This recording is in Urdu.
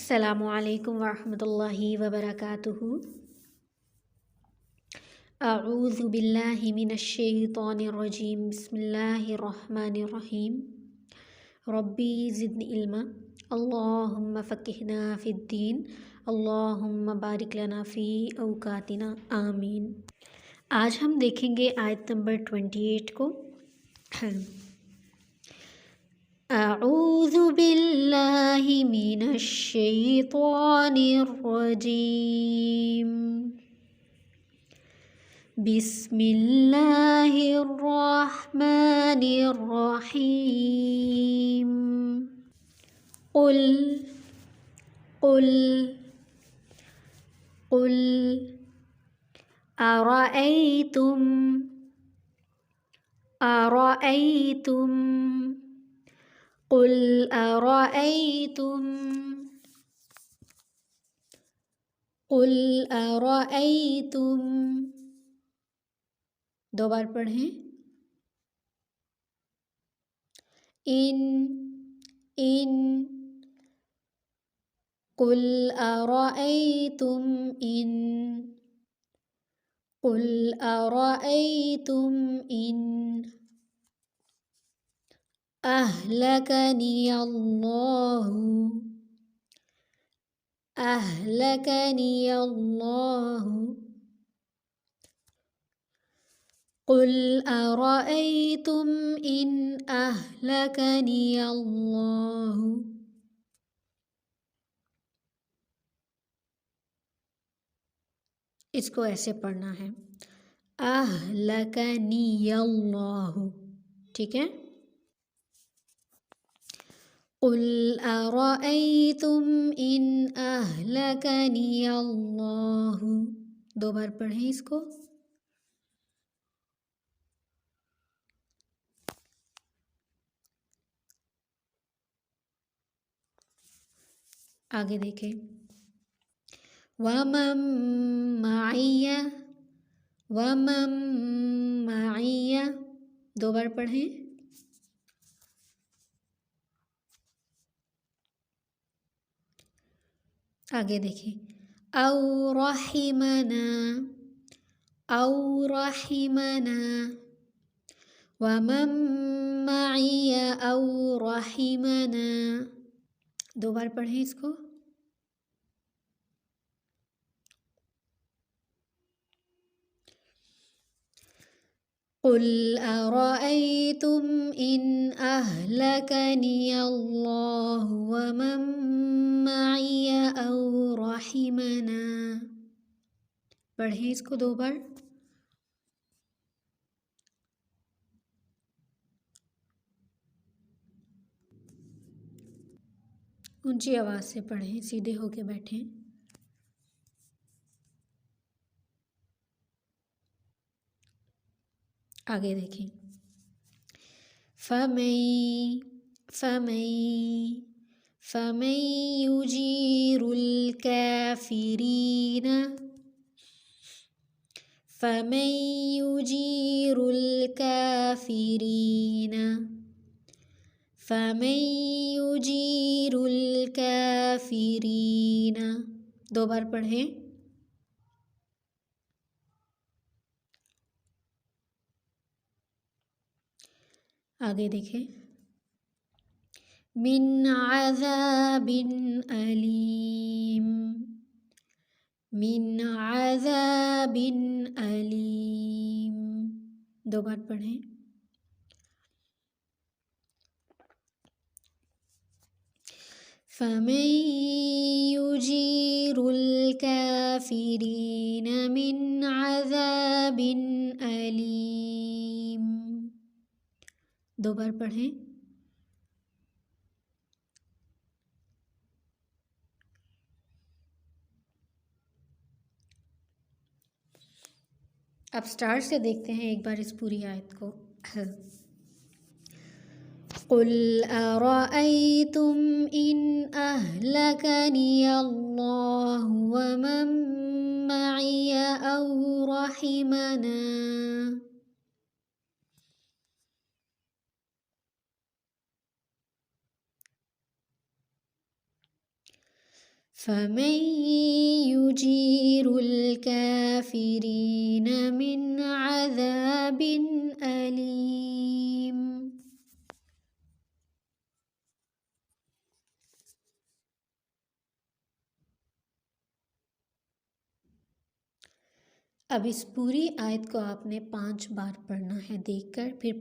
السلام علیکم ورحمۃ اللہ وبرکاتہ۔ اعوذ باللہ من الشیطان الرجیم، بسم اللہ الرحمن الرحیم۔ ربی زدنی علما، اللہم فقہنا فی الدین، اللہم بارک لنا فی اوقاتنا، آمین۔ آج ہم دیکھیں گے آیت نمبر 28 کو۔ اعوذ باللہ من الشیطان الرجیم، بسم اللہ الرحمن الرحیم۔ قل قل قل ارأیتم ارأیتم قل ارأیتم قل ارأیتم، دو بار پڑھیں۔ ان قل ارأیتم قل ارأیتم ان اہلکنی اللہ قل ارأیتم ان اہلکنی اللہ، اس کو ایسے پڑھنا ہے، اہلکنی اللہ، ٹھیک ہے۔ قل ارأیتم ان اہلکنی اللہ، دو بار پڑھیں اس کو۔ آگے دیکھیں، وَمَن مَّعِیَ، دو بار پڑھیں۔ آگے دیکھیں، او رحمنا وَمَن مَّعِیَ او رحمنا، دو بار پڑھیں اس کو۔ قل ارأیتم ان اہلکنی اللہ ومن معی او رحمنا، پڑھیں اس کو دو بار۔ اونچی آواز سے پڑھیں، سیدھے ہو کے بیٹھیں۔ آگے دیکھیں، فَمَن يُجِيرُ الْكَافِرِينَ دو بار پڑھیں۔ آگے دیکھیں، من عذاب علیم، دو بار پڑھیں۔ فَمَن يُجِيرُ الْكَافِرِينَ مِنْ عَذَابٍ أَلِيمٍ، دو بار پڑھیں۔ اب سٹارٹ سے دیکھتے ہیں ایک بار اس پوری آیت کو۔ قل ارأیتم ان اہلکنی اللہ ومن معی او رحمنا، فَمَن يُجِيرُ الْكَافِرِينَ مِنْ عَذَابٍ أَلِيمٍ۔ اب اس پوری آیت کو آپ نے 5 بار پڑھنا ہے دیکھ کر، پھر